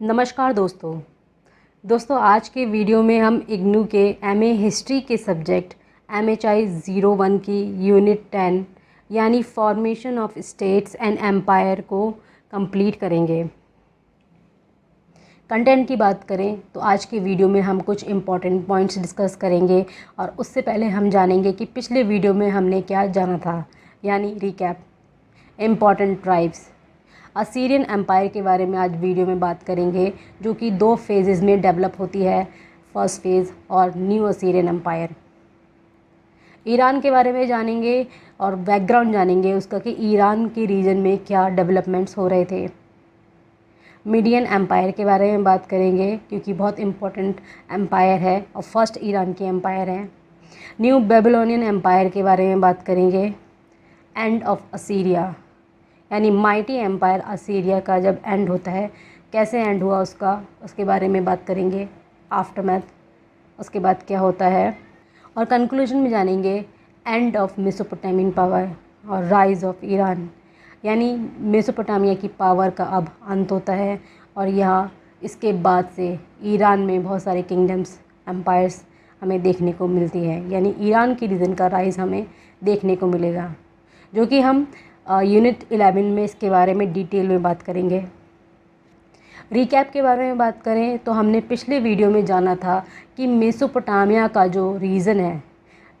नमस्कार दोस्तों आज के वीडियो में हम इग्नू के एमए हिस्ट्री के सब्जेक्ट MHI 01 की यूनिट 10 यानी formation of states and empire को कंप्लीट करेंगे। कंटेंट की बात करें तो आज के वीडियो में हम कुछ इम्पॉर्टेंट पॉइंट्स डिस्कस करेंगे और उससे पहले हम जानेंगे कि पिछले वीडियो में हमने क्या जाना था, यानी recap. Important tribes Assyrian empire के बारे में आज वीडियो में बात करेंगे, जो कि 2 फेजेस में डेवलप होती है, फर्स्ट फेज़ और न्यू असीरियन एम्पायर। ईरान के बारे में जानेंगे और बैकग्राउंड जानेंगे उसका कि ईरान के रीजन में क्या डेवलपमेंट्स हो रहे थे। मीडियन एम्पायर के बारे में बात करेंगे क्योंकि बहुत इम्पोर्टेंट एम्पायर है और फर्स्ट ईरान की एम्पायर है। न्यू बेबीलोनियन एम्पायर के बारे में बात करेंगे। एंड ऑफ असीरिया यानी माइटी एम्पायर असीरिया का जब एंड होता है, कैसे एंड हुआ उसके बारे में बात करेंगे। आफ्टरमैथ, उसके बाद क्या होता है, और कंक्लूजन में जानेंगे एंड ऑफ मेसोपोटामियन पावर और राइज़ ऑफ ईरान, यानी मेसोपोटामिया की पावर का अब अंत होता है और यहाँ इसके बाद से ईरान में बहुत सारे किंगडम्स, एम्पायर्स हमें देखने को मिलती है, यानी ईरान की रीजन का राइज़ हमें देखने को मिलेगा, जो कि हम यूनिट 11 में इसके बारे में डिटेल में बात करेंगे। रिकैप के बारे में बात करें तो हमने पिछले वीडियो में जाना था कि मेसोपोटामिया का जो रीजन है,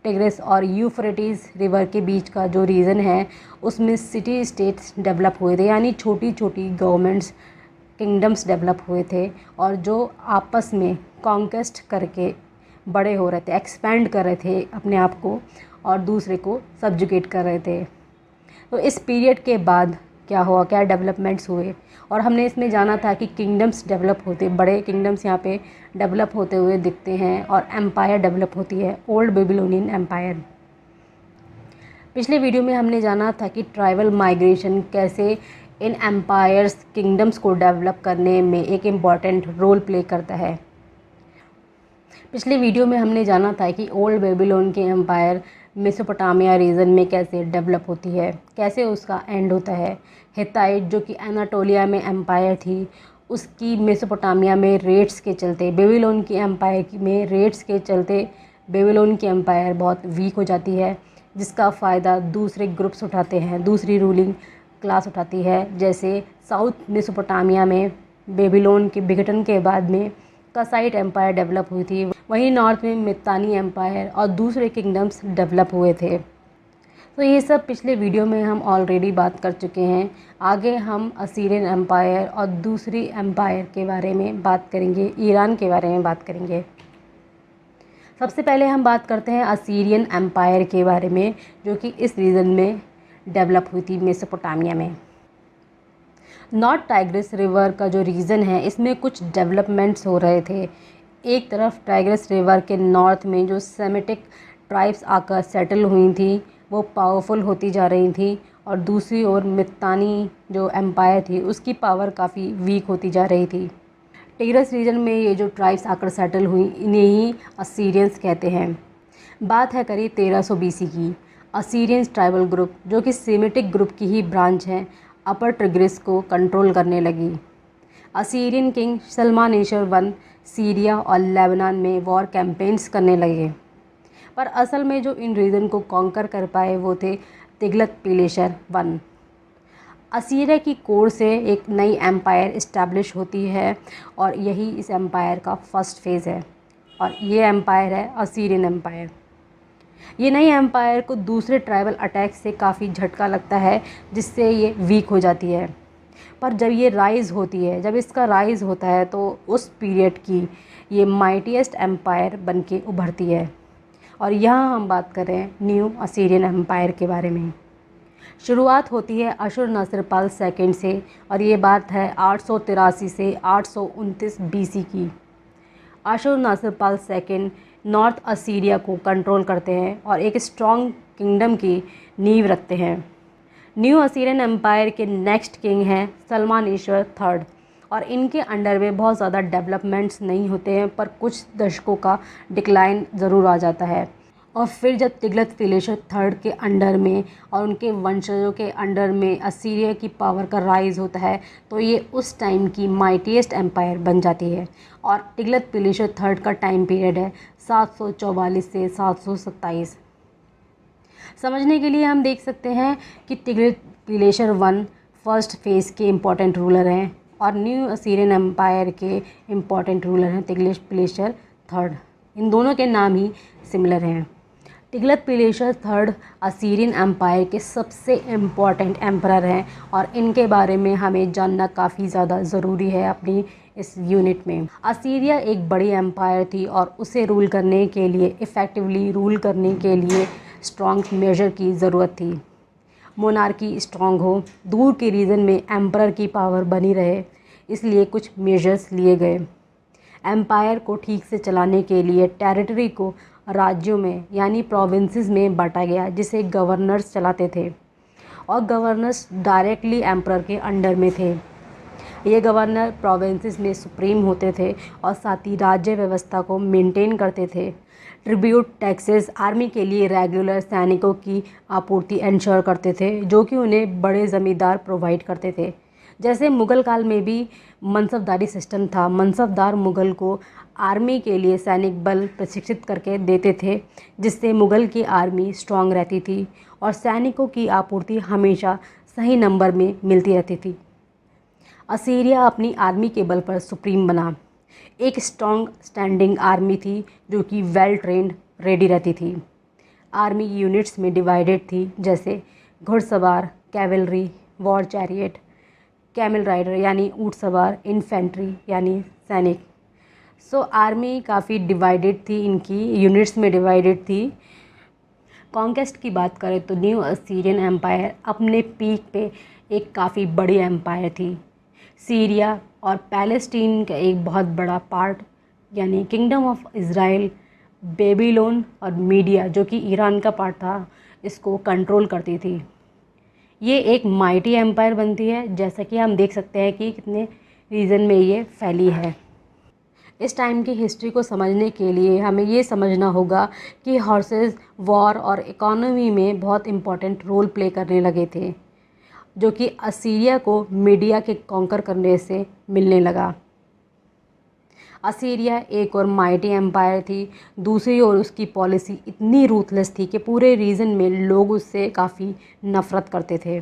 टिग्रिस और यूफ्रेटिस रिवर के बीच का जो रीजन है, उसमें सिटी स्टेट्स डेवलप हुए थे, यानी छोटी छोटी गवर्नमेंट्स, किंगडम्स डेवलप हुए थे और जो आपस में कॉन्क्वेस्ट करके बड़े हो रहे थे, एक्सपैंड कर रहे थे अपने आप को और दूसरे को सब्जुगेट कर रहे थे। तो इस पीरियड के बाद क्या हुआ, क्या डेवलपमेंट्स हुए, और हमने इसमें जाना था कि किंगडम्स डेवलप होते, बड़े किंगडम्स यहाँ पे डेवलप होते हुए दिखते हैं और एम्पायर डेवलप होती है, ओल्ड बेबीलोनियन एम्पायर। पिछले वीडियो में हमने जाना था कि ट्राइबल माइग्रेशन कैसे इन एम्पायर्स, किंगडम्स को डेवलप करने में एक इम्पॉर्टेंट रोल प्ले करता है। पिछले वीडियो में हमने जाना था कि ओल्ड बेबीलोन के एम्पायर मेसोपोटामिया रीजन में कैसे डेवलप होती है, कैसे उसका एंड होता है। हित्ताइट जो कि एनाटोलिया में एम्पायर थी, उसकी मेसोपोटामिया में रेड्स के चलते, बेबीलोन की एम्पायर में रेड्स के चलते बेबीलोन की एम्पायर बहुत वीक हो जाती है, जिसका फ़ायदा दूसरे ग्रुप्स उठाते हैं, दूसरी रूलिंग क्लास उठाती है। जैसे साउथ मेसोपोटामिया में बेबीलोन के विघटन के बाद में कसाइट एम्पायर डेवलप हुई थी, वहीं नॉर्थ में मित्तानी एम्पायर और दूसरे किंगडम्स डेवलप हुए थे। तो ये सब पिछले वीडियो में हम ऑलरेडी बात कर चुके हैं। आगे हम असीरियन एम्पायर और दूसरी एम्पायर के बारे में बात करेंगे, ईरान के बारे में बात करेंगे। सबसे पहले हम बात करते हैं असीरियन एम्पायर के बारे में, जो कि इस रीजन में डेवलप हुई थी, मेसोपोटामिया में। नॉर्थ टाइग्रिस रिवर का जो रीजन है, इसमें कुछ डेवलपमेंट्स हो रहे थे। एक तरफ टाइग्रिस रिवर के नॉर्थ में जो सेमिटिक ट्राइब्स आकर सेटल हुई थी, वो पावरफुल होती जा रही थी, और दूसरी ओर मित्तानी जो एम्पायर थी, उसकी पावर काफ़ी वीक होती जा रही थी। टिग्रिस रीजन में ये जो ट्राइब्स आकर सेटल हुई, इन्हें ही असीरियंस कहते हैं। बात है करीब 1300 BC की। असीरियंस ट्राइबल ग्रुप, जो कि सेमिटिक ग्रुप की ही ब्रांच है, अपर टिग्रिस को कंट्रोल करने लगी। असीरियन किंग शल्मानेशर I सीरिया और लेबनान में वॉर कैंपेन्स करने लगे, पर असल में जो इन रीजन को कॉन्कर कर पाए वो थे तिग्लत-पिलेसर I। असीरिया की कोर से एक नई एम्पायर इस्टेब्लिश होती है और यही इस एम्पायर का फर्स्ट फेज़ है, और ये एम्पायर है असीरियन एम्पायर। ये नई एम्पायर को दूसरे ट्राइबल अटैक से काफ़ी झटका लगता है, जिससे ये वीक हो जाती है। पर जब ये राइज़ होती है, जब इसका राइज़ होता है, तो उस पीरियड की ये माइटीएस्ट एम्पायर बन के उभरती है। और यहाँ हम बात करें न्यू असीरियन एम्पायर के बारे में। शुरुआत होती है अशुरनासिरपाल II से, और ये बात है 883 से 829 BC की। अशुरनासिरपाल II नॉर्थ असीरिया को कंट्रोल करते हैं और एक स्ट्रॉन्ग किंगडम की नींव रखते हैं। न्यू असीरियन एम्पायर के नेक्स्ट किंग हैं शल्मानेशर III, और इनके अंडर में बहुत ज़्यादा डेवलपमेंट्स नहीं होते हैं, पर कुछ दशकों का डिक्लाइन ज़रूर आ जाता है। और फिर जब तिगलत पिलेसर थर्ड के अंडर में और उनके वंशजों के अंडर में असीरिया की पावर का राइज होता है, तो ये उस टाइम की माइटीएस्ट एम्पायर बन जाती है। और तिगलत पिलेसर थर्ड का टाइम पीरियड है 744 से 727। समझने के लिए हम देख सकते हैं कि तिगलत पिलेसर वन फर्स्ट फेज़ के इम्पॉर्टेंट रूलर हैं और न्यू असीरियन एम्पायर के इम्पॉर्टेंट रूलर हैं तिगलत पिलेसर थर्ड। इन दोनों के नाम ही सिमिलर हैं। तिगलत पिलेसर थर्ड असीरियन एम्पायर के सबसे इम्पॉर्टेंट एम्परर हैं और इनके बारे में हमें जानना काफ़ी ज़्यादा ज़रूरी है अपनी इस यूनिट में। असीरिया एक बड़ी एम्पायर थी और उसे रूल करने के लिए, इफ़ेक्टिवली रूल करने के लिए स्ट्रॉन्ग मेजर की ज़रूरत थी। मोनार्की स्ट्रॉन्ग हो, दूर के रीजन में एम्परर की पावर बनी रहे, इसलिए कुछ मेजर्स लिए गए। एम्पायर को ठीक से चलाने के लिए टेरिटरी को राज्यों में यानी प्रोविंसेस में बांटा गया, जिसे गवर्नर्स चलाते थे और गवर्नर्स डायरेक्टली एम्परर के अंडर में थे। ये गवर्नर प्रोविंसेस में सुप्रीम होते थे और साथ ही राज्य व्यवस्था को मेंटेन करते थे। ट्रिब्यूट टैक्सेस आर्मी के लिए रेगुलर सैनिकों की आपूर्ति इंश्योर करते थे, जो कि उन्हें बड़े ज़मींदार प्रोवाइड करते थे। जैसे मुग़ल काल में भी मनसबदारी सिस्टम था। मनसबदार मुग़ल को आर्मी के लिए सैनिक बल प्रशिक्षित करके देते थे, जिससे मुग़ल की आर्मी स्ट्रॉन्ग रहती थी और सैनिकों की आपूर्ति हमेशा सही नंबर में मिलती रहती थी। असीरिया अपनी आर्मी के बल पर सुप्रीम बना। एक स्ट्रॉन्ग स्टैंडिंग आर्मी थी जो कि वेल ट्रेंड रेडी रहती थी। आर्मी यूनिट्स में डिवाइडेड थी, जैसे घुड़सवार, cavalry, war chariot, camel rider यानी ऊँट सवार, इन्फेंट्री यानी सैनिक। सो आर्मी काफ़ी डिवाइडेड थी, इनकी यूनिट्स में डिवाइडेड थी। कॉन्केस्ट की बात करें तो न्यू असीरियन एम्पायर अपने पीक पे एक काफ़ी बड़ी एम्पायर थी। सीरिया और पैलेस्टीन का एक बहुत बड़ा पार्ट यानी किंगडम ऑफ इज़राइल, बेबीलोन और मीडिया जो कि ईरान का पार्ट था, इसको कंट्रोल करती थी। ये एक माइटी एम्पायर बनती है, जैसा कि हम देख सकते हैं कि कितने रीजन में ये फैली है। इस टाइम की हिस्ट्री को समझने के लिए हमें ये समझना होगा कि हॉर्सेस वॉर और इकोनॉमी में बहुत इम्पोर्टेंट रोल प्ले करने लगे थे, जो कि असीरिया को मीडिया के कॉन्कर करने से मिलने लगा। असीरिया एक और माइटी एम्पायर थी, दूसरी ओर उसकी पॉलिसी इतनी रूथलेस थी कि पूरे रीजन में लोग उससे काफ़ी नफ़रत करते थे।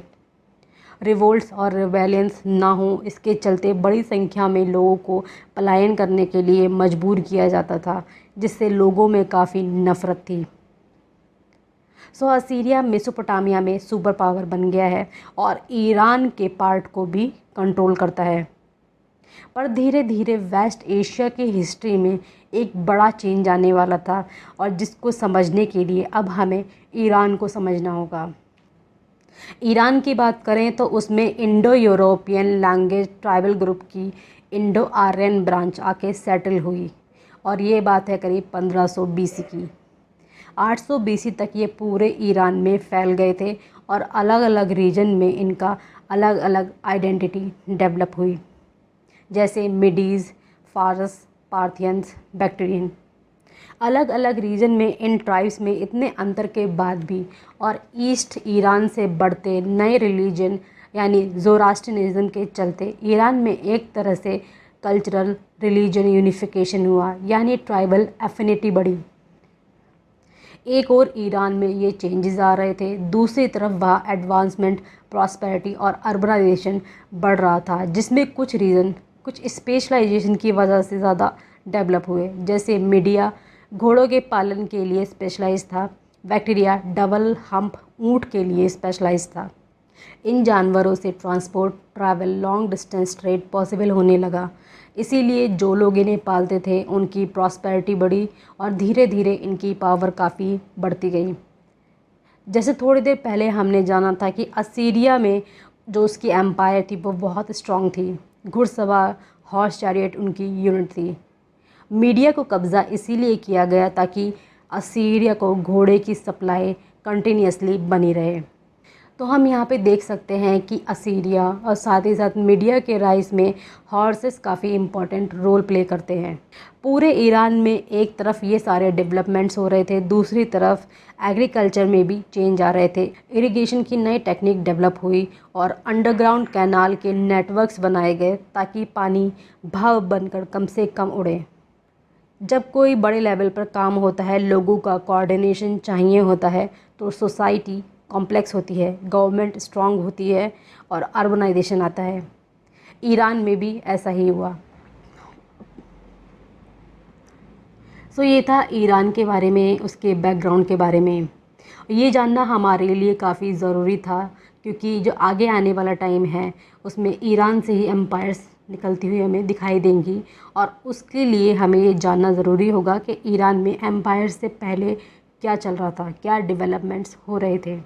रिवोल्ट्स और रिबेलियंस ना हो, इसके चलते बड़ी संख्या में लोगों को पलायन करने के लिए मजबूर किया जाता था, जिससे लोगों में काफ़ी नफ़रत थी। सो असीरिया मेसोपोटामिया में सुपर पावर बन गया है और ईरान के पार्ट को भी कंट्रोल करता है। पर धीरे धीरे वेस्ट एशिया की हिस्ट्री में एक बड़ा चेंज आने वाला था और जिसको समझने के लिए अब हमें ईरान को समझना होगा। ईरान की बात करें तो उसमें Indo European language tribal group की इंडो आर्यन ब्रांच आके सेटल हुई और ये बात है करीब 1500 BC की। 800 BC तक ये पूरे ईरान में फैल गए थे और अलग अलग रीजन में इनका अलग अलग आइडेंटिटी डेवलप हुई, जैसे मिडीज़, फारस, पार्थियंस, बैक्ट्रियन। अलग अलग रीजन में इन ट्राइब्स में इतने अंतर के बाद भी और ईस्ट ईरान से बढ़ते नए रिलीजन यानी ज़ोरास्ट्रियनिज़्म के चलते ईरान में एक तरह से कल्चरल रिलीजन यूनिफिकेशन हुआ, यानी ट्राइबल एफिनिटी बढ़ी। एक और ईरान में ये चेंजेस आ रहे थे, दूसरी तरफ वहाँ एडवांसमेंट, प्रॉस्पेरिटी और अर्बनाइजेशन बढ़ रहा था, जिसमें कुछ रीज़न कुछ स्पेशलाइजेशन की वजह से ज़्यादा डेवलप हुए। जैसे मीडिया घोड़ों के पालन के लिए स्पेशलाइज था, बैक्टीरिया डबल हम्प ऊँट के लिए स्पेशलाइज था। इन जानवरों से transport, travel, long distance trade possible होने लगा, इसीलिए जो लोग इन्हें पालते थे उनकी प्रॉस्पेरिटी बढ़ी और धीरे धीरे इनकी पावर काफ़ी बढ़ती गई। जैसे थोड़ी देर पहले हमने जाना था कि असीरिया में जो उसकी एम्पायर थी वो बहुत स्ट्रॉन्ग थी, घुड़सवार, हॉर्स चैरियट उनकी यूनिट थी। मीडिया को कब्ज़ा इसीलिए किया गया ताकि असीरिया को घोड़े की सप्लाई कंटिन्यूसली बनी रहे। तो हम यहाँ पे देख सकते हैं कि असीरिया और साथ ही साथ मीडिया के राइज में हॉर्सेस काफ़ी इम्पोर्टेंट रोल प्ले करते हैं। पूरे ईरान में एक तरफ ये सारे डेवलपमेंट्स हो रहे थे, दूसरी तरफ एग्रीकल्चर में भी चेंज आ रहे थे। इरिगेशन की नई टेक्निक डेवलप हुई और अंडरग्राउंड कैनाल के नेटवर्क्स बनाए गए ताकि पानी भाप बनकर कम से कम उड़े। जब कोई बड़े लेवल पर काम होता है, लोगों का कोऑर्डिनेशन चाहिए होता है, तो सोसाइटी कॉम्प्लेक्स होती है, गवर्नमेंट स्ट्रांग होती है और अर्बनाइजेशन आता है। ईरान में भी ऐसा ही हुआ। सो ये था ईरान के बारे में, उसके बैकग्राउंड के बारे में। ये जानना हमारे लिए काफ़ी ज़रूरी था क्योंकि जो आगे आने वाला टाइम है उसमें ईरान से ही एम्पायर्स निकलती हुई हमें दिखाई देंगी और उसके लिए हमें ये जानना ज़रूरी होगा कि ईरान में एम्पायर से पहले क्या चल रहा था, क्या डेवलपमेंट्स हो रहे थे।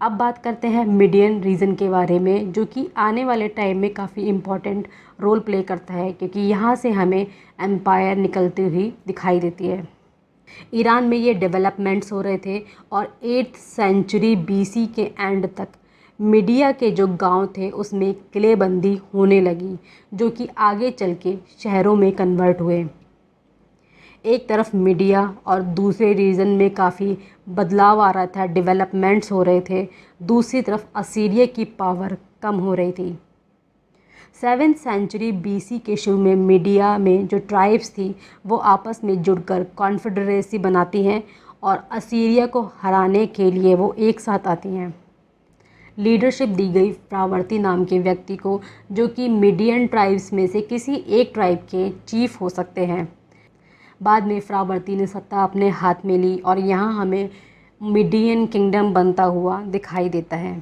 अब बात करते हैं मीडियन रीजन के बारे में, जो कि आने वाले टाइम में काफ़ी इम्पॉर्टेंट रोल प्ले करता है क्योंकि यहाँ से हमें एम्पायर निकलती हुई दिखाई देती है। ईरान में ये डेवलपमेंट्स हो रहे थे और 8th सेंचुरी BC के एंड तक मीडिया के जो गांव थे उसमें किलेबंदी होने लगी, जो कि आगे चल के शहरों में कन्वर्ट हुए। एक तरफ मीडिया और दूसरे रीजन में काफ़ी बदलाव आ रहा था, डेवलपमेंट्स हो रहे थे, दूसरी तरफ असीरिया की पावर कम हो रही थी। 7th सेंचुरी BC के शुरू में मीडिया में जो ट्राइब्स थी वो आपस में जुड़कर कॉन्फेडरेसी बनाती हैं और असीरिया को हराने के लिए वो एक साथ आती हैं। लीडरशिप दी गई फ्रावर्ती नाम के व्यक्ति को, जो कि मीडियन ट्राइब्स में से किसी एक ट्राइब के चीफ हो सकते हैं। बाद में फ्रावर्ती ने सत्ता अपने हाथ में ली और यहाँ हमें मीडियन किंगडम बनता हुआ दिखाई देता है।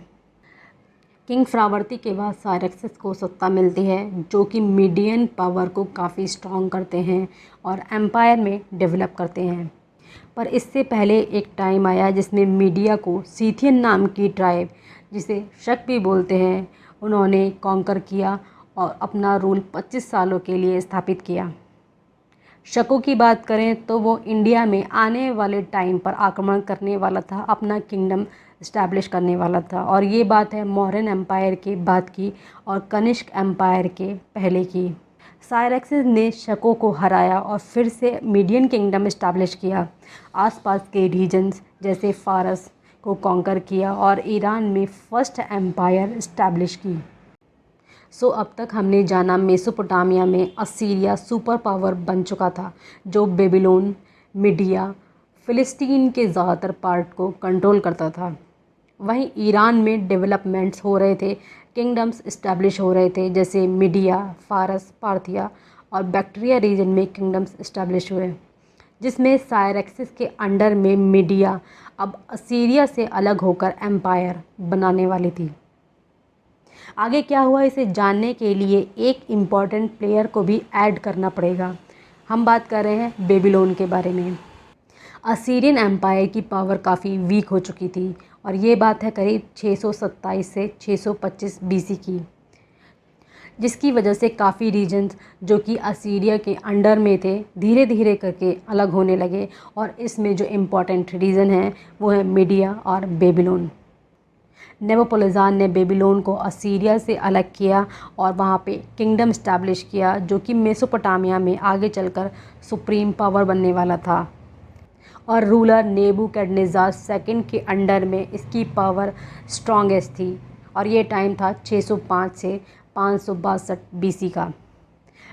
किंग फ्रावर्ती के बाद सायरक्सिस को सत्ता मिलती है, जो कि मीडियन पावर को काफ़ी स्ट्रॉन्ग करते हैं और एम्पायर में डेवलप करते हैं। पर इससे पहले एक टाइम आया जिसमें मीडिया को सीथियन नाम की ट्राइब, जिसे शक भी बोलते हैं, उन्होंने कॉन्कर किया और अपना रूल 25 सालों के लिए स्थापित किया। शकों की बात करें तो वो इंडिया में आने वाले टाइम पर आक्रमण करने वाला था, अपना किंगडम इस्टेब्लिश करने वाला था। और ये बात है मौर्यन एम्पायर के बाद की और कनिष्क एम्पायर के पहले की। सायरक्सिस ने शकों को हराया और फिर से मीडियन किंगडम इस्टेब्लिश किया। आसपास के रीजन्स जैसे फारस को कॉन्कर किया और ईरान में फर्स्ट एम्पायर इस्टेब्लिश की। सो अब तक हमने जाना मेसोपोटामिया में असीरिया सुपर पावर बन चुका था, जो बेबीलोन, मीडिया, फ़िलिस्तीन के ज़्यादातर पार्ट को कंट्रोल करता था। वहीं ईरान में डेवलपमेंट्स हो रहे थे, किंगडम्स इस्टेब्लिश हो रहे थे, जैसे मीडिया, फारस, पार्थिया और बैक्ट्रिया रीजन में किंगडम्स इस्टेब्लिश हुए, जिसमें सायरक्सिस के अंडर में मीडिया अब असीरिया से अलग होकर एम्पायर बनाने वाली थी। आगे क्या हुआ इसे जानने के लिए एक इम्पॉर्टेंट प्लेयर को भी ऐड करना पड़ेगा। हम बात कर रहे हैं बेबीलोन के बारे में। असीरियन एम्पायर की पावर काफ़ी वीक हो चुकी थी और ये बात है करीब 627 से 625 BC की, जिसकी वजह से काफ़ी रीजन्स जो कि असीरिया के अंडर में थे धीरे धीरे करके अलग होने लगे और इसमें जो इम्पॉर्टेंट रीज़न है वो है मीडिया और बेबीलोन। नेबुकोडनेस्सर ने बेबीलोन को असीरिया से अलग किया और वहाँ पे किंगडम इस्टेब्लिश किया, जो कि मेसोपोटामिया में आगे चलकर सुप्रीम पावर बनने वाला था। और रूलर नेबुकोडनेस्सर सेकंड के अंडर में इसकी पावर स्ट्रॉन्गेस्ट थी और ये टाइम था 605 से 562 BC का।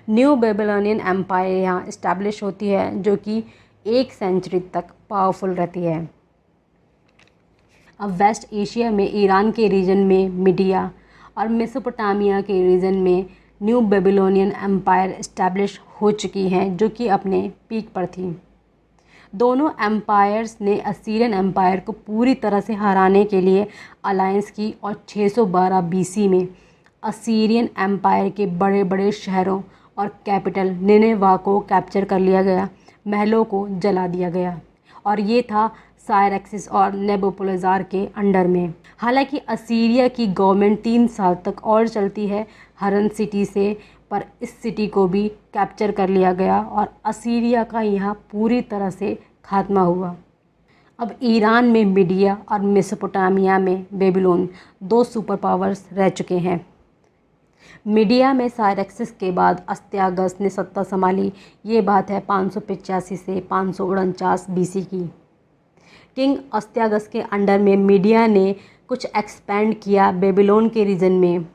न्यू बेबीलोनियन एम्पायर यहाँ इस्टेब्लिश होती है, जो कि 1 सेंचुरी तक पावरफुल रहती है। अब वेस्ट एशिया में ईरान के रीजन में मीडिया और मेसोपोटामिया के रीजन में न्यू बेबीलोनियन एम्पायर इस्टेब्लिश हो चुकी हैं, जो कि अपने पीक पर थी। दोनों एम्पायर्स ने असीरियन एम्पायर को पूरी तरह से हराने के लिए अलायंस की और 612 BC में असीरियन एम्पायर के बड़े बड़े शहरों और कैपिटल निनेवा को कैप्चर कर लिया गया, महलों को जला दिया गया और ये था सायरक्सिस और नेबुकोडनेस्सर के अंडर में। हालांकि असीरिया की गवर्नमेंट 3 साल तक और चलती है हरन सिटी से, पर इस सिटी को भी कैप्चर कर लिया गया और असीरिया का यहाँ पूरी तरह से खात्मा हुआ। अब ईरान में मीडिया और मेसोपोटामिया में बेबीलोन 2 सुपर पावर्स रह चुके हैं। मीडिया में सायरक्सिस के बाद अस्तियागस ने सत्ता संभाली। ये बात है 585 से 549 बीसी की। किंग अस्तियागस के अंडर में मीडिया ने कुछ एक्सपेंड किया बेबीलोन के रीजन में।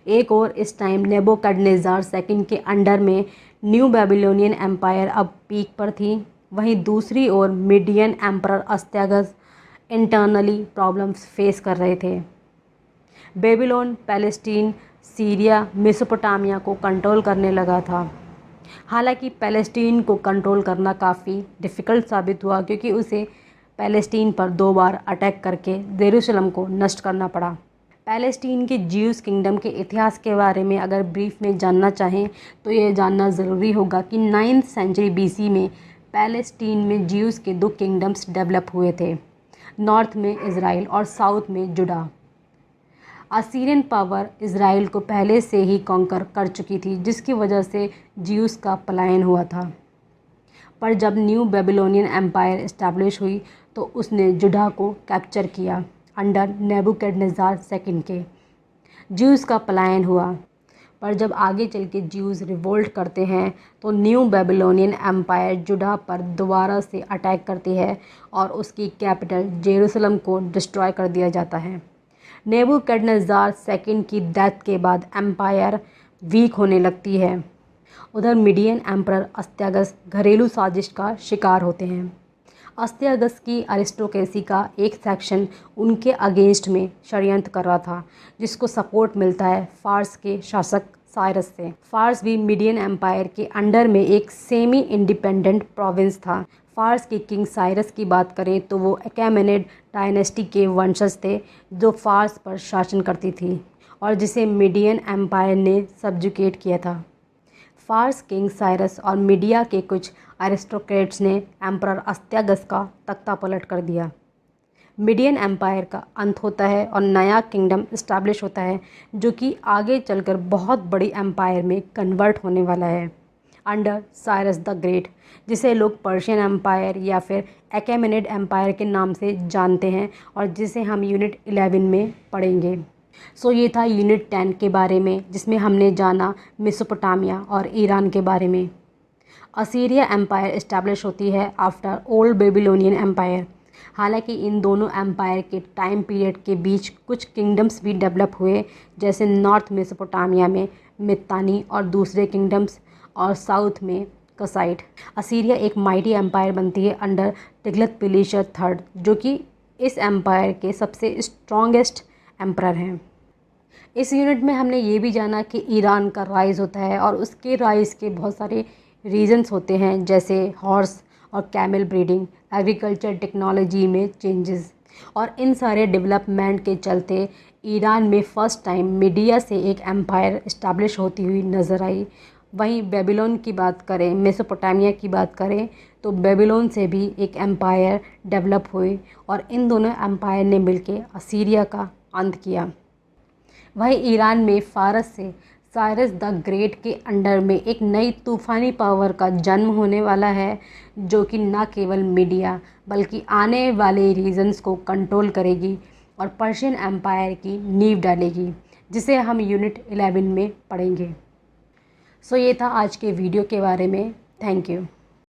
एक और इस टाइम नेबुकदनेस्जार सेकंड के अंडर में न्यू बेबीलोनियन एम्पायर अब पीक पर थी। वहीं दूसरी ओर Median emperor Astyages internally problems face कर रहे थे। बेबीलोन पैलेस्टीन, सीरिया, मेसोपोटामिया को कंट्रोल करने लगा था। हालांकि पैलेस्टीन को कंट्रोल करना काफ़ी डिफ़िकल्ट साबित हुआ, क्योंकि उसे पैलेस्टीन पर 2 बार अटैक करके जेरूशलम को नष्ट करना पड़ा। पैलेस्टीन के ज्यूस किंगडम के इतिहास के बारे में अगर ब्रीफ में जानना चाहें तो ये जानना ज़रूरी होगा कि 9th सेंचुरी बीसी में पैलेस्टीन में ज्यूस के 2 किंगडम्स डेवलप हुए थे, नॉर्थ में इज़राइल और साउथ में जुडा। असीरियन पावर इज़राइल को पहले से ही कॉन्कर कर चुकी थी, जिसकी वजह से ज्यूस का पलायन हुआ था। पर जब न्यू बेबीलोनियन एम्पायर इस्टेब्लिश हुई तो उसने जुडा को कैप्चर किया अंडर नेबुकदनेस्जार सेकंड के। ज्यूस का पलायन हुआ, पर जब आगे चल के ज्यूस रिवोल्ट करते हैं तो न्यू बेबीलोनियन एम्पायर जुडा पर दोबारा से अटैक करती है और उसकी कैपिटल जेरूशलम को डिस्ट्रॉय कर दिया जाता है। नेबुकदनेस्जार सेकंड की डेथ के बाद एम्पायर वीक होने लगती है। उधर मीडियन एम्परर अस्तियागस घरेलू साजिश का शिकार होते हैं। अस्तियागस की अरिस्टोक्रेसी का एक सेक्शन उनके अगेंस्ट में षड्यंत्र कर रहा था, जिसको सपोर्ट मिलता है फार्स के शासक साइरस से। फार्स भी मीडियन एम्पायर के अंडर में एक सेमी इंडिपेंडेंट प्रोविंस था। फार्स के किंग साइरस की बात करें तो वो अकेमेनिड डायनेस्टी के वंशज थे, जो फार्स पर शासन करती थी और जिसे मीडियन एम्पायर ने सब्जुकेट किया था। फार्स किंग साइरस और मीडिया के कुछ एरिस्टोक्रेट्स ने एम्परर अस्तियागस का तख्ता पलट कर दिया। मीडियन एम्पायर का अंत होता है और नया किंगडम इस्टेब्लिश होता है, जो कि आगे चलकर बहुत बड़ी एम्पायर में कन्वर्ट होने वाला है अंडर साइरस द ग्रेट, जिसे लोग पर्शियन एम्पायर या फिर अकेमेनिड एम्पायर के नाम से जानते हैं और जिसे हम यूनिट 11 में पढ़ेंगे। सो ये था यूनिट 10 के बारे में, जिसमें हमने जाना मेसोपोटामिया और ईरान के बारे में। असीरिया एम्पायर इस्टेब्लिश होती है आफ्टर ओल्ड बेबीलोनियन एम्पायर। हालांकि इन दोनों एम्पायर के टाइम पीरियड के बीच कुछ किंगडम्स भी डेवलप हुए, जैसे नॉर्थ मेसोपोटामिया में मित्तानी और दूसरे किंगडम्स, और साउथ में कसाइट। असीरिया एक माइटी एम्पायर बनती है अंडर तिग्लत-पिलेसर III, जो कि इस एम्पायर के सबसे स्ट्रॉन्गेस्ट एम्परर हैं। इस यूनिट में हमने ये भी जाना कि ईरान का राइज़ होता है और उसके राइज़ के बहुत सारे रीजंस होते हैं, जैसे हॉर्स और कैमल ब्रीडिंग, एग्रीकल्चर टेक्नोलॉजी में चेंजेस, और इन सारे डेवलपमेंट के चलते ईरान में फ़र्स्ट टाइम मीडिया से एक एम्पायर इस्टेब्लिश होती हुई नज़र आई। वहीं बेबीलोन की बात करें, मेसोपोटामिया की बात करें, तो बेबीलोन से भी एक एम्पायर डेवलप हुई और इन दोनों एम्पायर ने मिलकर असीरिया का अंत किया। वहीं ईरान में फारस से साइरस द ग्रेट के अंडर में एक नई तूफ़ानी पावर का जन्म होने वाला है, जो कि न केवल मीडिया बल्कि आने वाले रीजन्स को कंट्रोल करेगी और पर्शियन एम्पायर की नींव डालेगी, जिसे हम यूनिट 11 में पढ़ेंगे। सो ये था आज के वीडियो के बारे में। Thank you.